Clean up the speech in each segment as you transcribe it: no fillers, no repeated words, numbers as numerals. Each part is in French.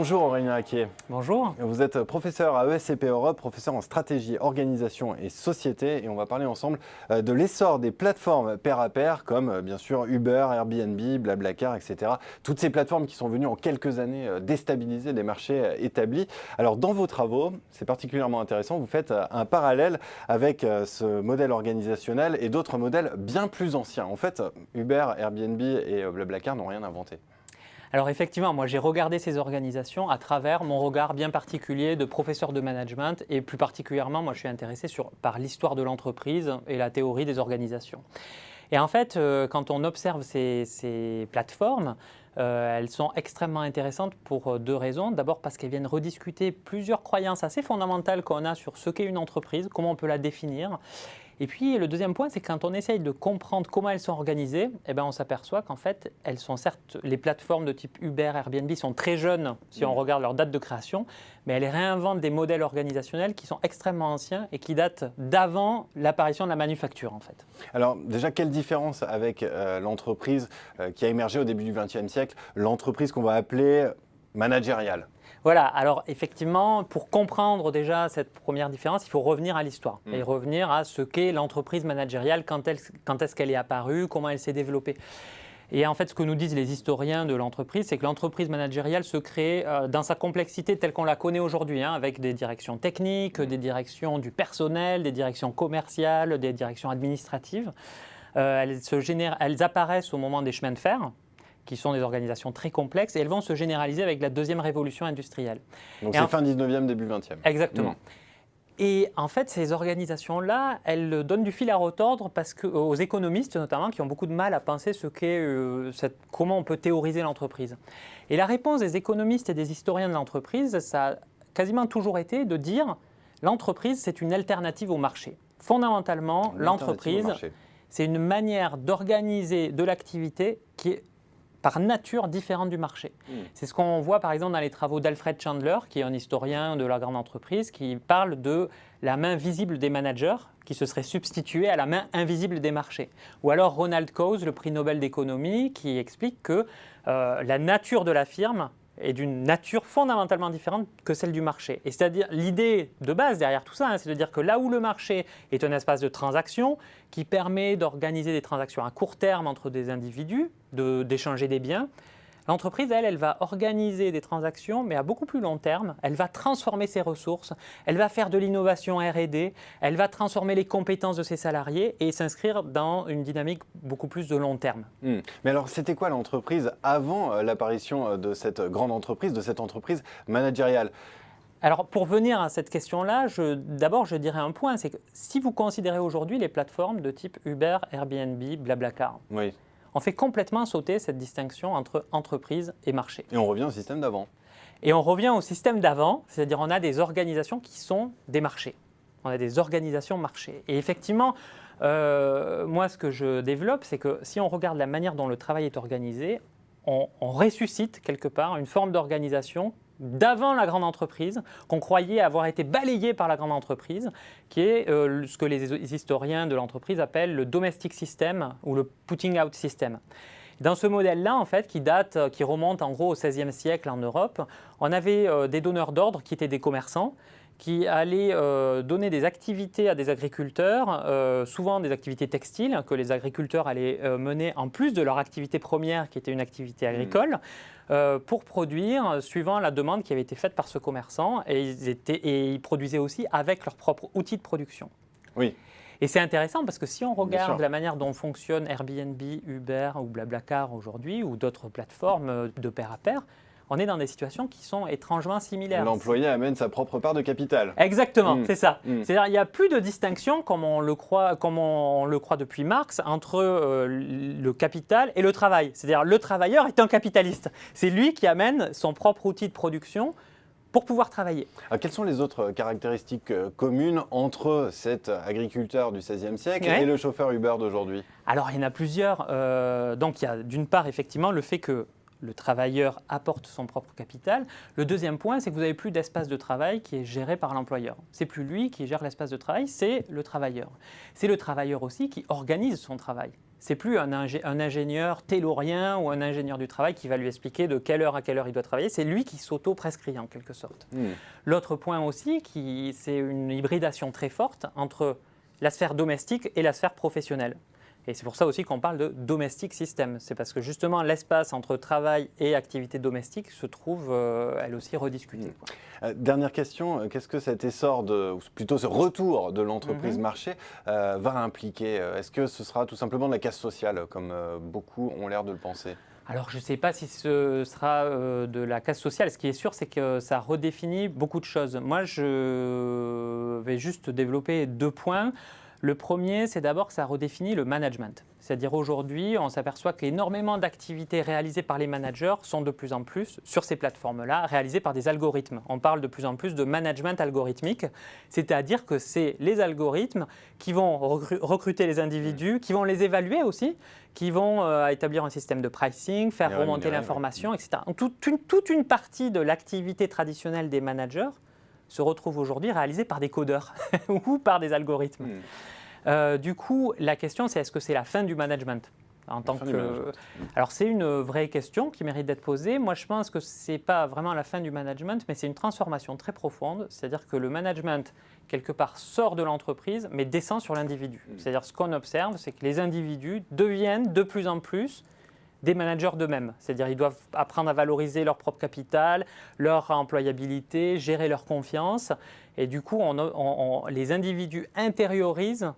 Bonjour Aurélien Acquier. Bonjour. Vous êtes professeur à ESCP Europe, professeur en stratégie, organisation et société. Et on va parler ensemble de l'essor des plateformes pair à pair comme bien sûr Uber, Airbnb, Blablacar, etc. Toutes ces plateformes qui sont venues en quelques années déstabiliser des marchés établis. Alors dans vos travaux, c'est particulièrement intéressant, vous faites un parallèle avec ce modèle organisationnel et d'autres modèles bien plus anciens. En fait, Uber, Airbnb et Blablacar n'ont rien inventé. Alors effectivement, moi j'ai regardé ces organisations à travers mon regard bien particulier de professeur de management et plus particulièrement, moi je suis intéressé par l'histoire de l'entreprise et la théorie des organisations. Et en fait, quand on observe ces plateformes, elles sont extrêmement intéressantes pour deux raisons. D'abord parce qu'elles viennent rediscuter plusieurs croyances assez fondamentales qu'on a sur ce qu'est une entreprise, comment on peut la définir. Et puis le deuxième point, c'est quand on essaye de comprendre comment elles sont organisées, eh ben, on s'aperçoit qu'en fait, elles sont certes, les plateformes de type Uber, Airbnb sont très jeunes si on regarde leur date de création, mais elles réinventent des modèles organisationnels qui sont extrêmement anciens et qui datent d'avant l'apparition de la manufacture en fait. Alors déjà, quelle différence avec l'entreprise qui a émergé au début du XXe siècle, l'entreprise qu'on va appeler managériale? Voilà, alors effectivement, pour comprendre déjà cette première différence, il faut revenir à l'histoire et revenir à ce qu'est l'entreprise managériale, quand est-ce qu'elle est apparue, comment elle s'est développée. Et en fait, ce que nous disent les historiens de l'entreprise, c'est que l'entreprise managériale se crée dans sa complexité telle qu'on la connaît aujourd'hui, avec des directions techniques, des directions du personnel, des directions commerciales, des directions administratives. Elles apparaissent au moment des chemins de fer, qui sont des organisations très complexes, et elles vont se généraliser avec la deuxième révolution industrielle. Donc c'est fin 19e, début 20e. Exactement. Et en fait, ces organisations-là, elles donnent du fil à retordre aux économistes notamment, qui ont beaucoup de mal à penser comment on peut théoriser l'entreprise. Et la réponse des économistes et des historiens de l'entreprise, ça a quasiment toujours été de dire l'entreprise, c'est une alternative au marché. Fondamentalement, l'entreprise, c'est une manière d'organiser de l'activité qui est par nature différente du marché. C'est ce qu'on voit par exemple dans les travaux d'Alfred Chandler, qui est un historien de la grande entreprise, qui parle de la main visible des managers qui se serait substituée à la main invisible des marchés. Ou alors Ronald Coase, le prix Nobel d'économie, qui explique que la nature de la firme est d'une nature fondamentalement différente que celle du marché. Et c'est-à-dire, l'idée de base derrière tout ça, c'est de dire que là où le marché est un espace de transaction qui permet d'organiser des transactions à court terme entre des individus, d'échanger des biens, l'entreprise, elle va organiser des transactions, mais à beaucoup plus long terme. Elle va transformer ses ressources, elle va faire de l'innovation R&D, elle va transformer les compétences de ses salariés et s'inscrire dans une dynamique beaucoup plus de long terme. Mais alors, c'était quoi l'entreprise avant l'apparition de cette grande entreprise, de cette entreprise managériale? Alors, pour venir à cette question-là, d'abord, je dirais un point, c'est que si vous considérez aujourd'hui les plateformes de type Uber, Airbnb, Blablacar, on fait complètement sauter cette distinction entre entreprise et marché. Et on revient au système d'avant. Et on revient au système d'avant, c'est-à-dire on a des organisations qui sont des marchés. On a des organisations marchés. Et effectivement, moi ce que je développe, c'est que si on regarde la manière dont le travail est organisé, on ressuscite quelque part une forme d'organisation d'avant la grande entreprise, qu'on croyait avoir été balayée par la grande entreprise, qui est ce que les historiens de l'entreprise appellent le domestic system ou le putting out system. Dans ce modèle-là, en fait, qui remonte en gros au XVIe siècle en Europe, on avait des donneurs d'ordre qui étaient des commerçants, qui allaient donner des activités à des agriculteurs, souvent des activités textiles, que les agriculteurs allaient mener en plus de leur activité première, qui était une activité agricole, pour produire suivant la demande qui avait été faite par ce commerçant, et ils produisaient aussi avec leur propre outil de production. Oui. Et c'est intéressant parce que si on regarde la manière dont fonctionne Airbnb, Uber ou Blablacar aujourd'hui, ou d'autres plateformes de pair à pair, on est dans des situations qui sont étrangement similaires. L'employé amène sa propre part de capital. Exactement, c'est ça. C'est-à-dire qu'il n'y a plus de distinction, comme on le croit depuis Marx, entre le capital et le travail. C'est-à-dire le travailleur est un capitaliste. C'est lui qui amène son propre outil de production pour pouvoir travailler. Alors, quelles sont les autres caractéristiques communes entre cet agriculteur du XVIe siècle et le chauffeur Uber d'aujourd'hui? Alors, il y en a plusieurs. Donc, il y a d'une part, effectivement, le fait que le travailleur apporte son propre capital. Le deuxième point, c'est que vous n'avez plus d'espace de travail qui est géré par l'employeur. Ce n'est plus lui qui gère l'espace de travail, c'est le travailleur. C'est le travailleur aussi qui organise son travail. c'est plus un ingénieur taylorien ou un ingénieur du travail qui va lui expliquer de quelle heure à quelle heure il doit travailler. C'est lui qui s'auto-prescrit en quelque sorte. L'autre point aussi, c'est une hybridation très forte entre la sphère domestique et la sphère professionnelle. Et c'est pour ça aussi qu'on parle de domestic system. C'est parce que justement l'espace entre travail et activité domestique se trouve elle aussi rediscutée. Dernière question, qu'est-ce que cet essor, ou plutôt ce retour de l'entreprise marché va impliquer? Est-ce que ce sera tout simplement de la casse sociale, comme beaucoup ont l'air de le penser? Alors, je ne sais pas si ce sera de la casse sociale. Ce qui est sûr, c'est que ça redéfinit beaucoup de choses. Moi, je vais juste développer 2 points. Le premier, c'est d'abord que ça redéfinit le management. C'est-à-dire aujourd'hui, on s'aperçoit qu'énormément d'activités réalisées par les managers sont de plus en plus, sur ces plateformes-là, réalisées par des algorithmes. On parle de plus en plus de management algorithmique, c'est-à-dire que c'est les algorithmes qui vont recruter les individus, qui vont les évaluer aussi, qui vont établir un système de pricing, faire remonter l'information, etc. Donc, toute une partie de l'activité traditionnelle des managers se retrouve aujourd'hui réalisée par des codeurs ou par des algorithmes. Du coup, la question, c'est est-ce que c'est la fin du management en tant que... Alors, c'est une vraie question qui mérite d'être posée. Moi, je pense que ce n'est pas vraiment la fin du management, mais c'est une transformation très profonde. C'est-à-dire que le management, quelque part, sort de l'entreprise, mais descend sur l'individu. C'est-à-dire ce qu'on observe, c'est que les individus deviennent de plus en plus des managers d'eux-mêmes. C'est-à-dire qu'ils doivent apprendre à valoriser leur propre capital, leur employabilité, gérer leur confiance. Et du coup, les individus intériorisent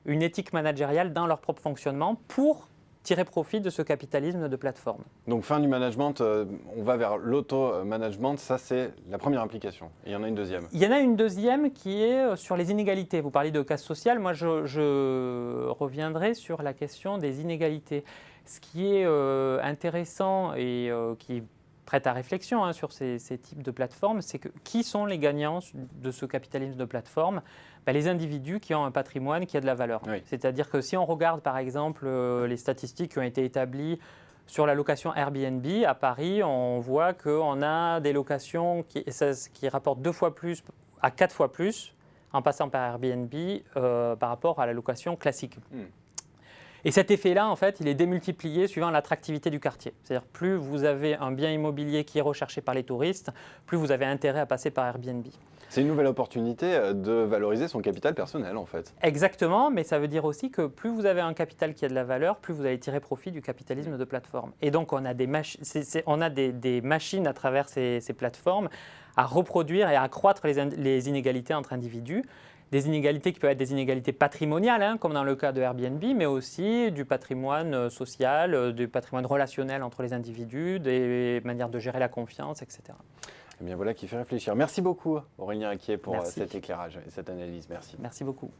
une éthique managériale dans leur propre fonctionnement pour tirer profit de ce capitalisme de plateforme. Donc fin du management, on va vers l'auto-management, ça c'est la première implication. Et il y en a une deuxième. Il y en a une deuxième qui est sur les inégalités. Vous parlez de casse sociale, moi je reviendrai sur la question des inégalités. Ce qui est intéressant et qui prête à réflexion sur ces types de plateformes, c'est que qui sont les gagnants de ce capitalisme de plateforme? Les individus qui ont un patrimoine qui a de la valeur. Oui. C'est-à-dire que si on regarde par exemple les statistiques qui ont été établies sur la location Airbnb à Paris, on voit qu'on a des locations qui rapportent 2 fois plus à 4 fois plus en passant par Airbnb par rapport à la location classique. Et cet effet-là, en fait, il est démultiplié suivant l'attractivité du quartier. C'est-à-dire plus vous avez un bien immobilier qui est recherché par les touristes, plus vous avez intérêt à passer par Airbnb. C'est une nouvelle opportunité de valoriser son capital personnel, en fait. Exactement, mais ça veut dire aussi que plus vous avez un capital qui a de la valeur, plus vous allez tirer profit du capitalisme de plateforme. Et donc, on a des machines à travers ces plateformes à reproduire et à accroître les inégalités entre individus. Des inégalités qui peuvent être des inégalités patrimoniales, comme dans le cas de Airbnb, mais aussi du patrimoine social, du patrimoine relationnel entre les individus, des manières de gérer la confiance, etc. Eh bien voilà qui fait réfléchir. Merci beaucoup Aurélien Acquier pour cet éclairage et cette analyse. Merci. Merci beaucoup.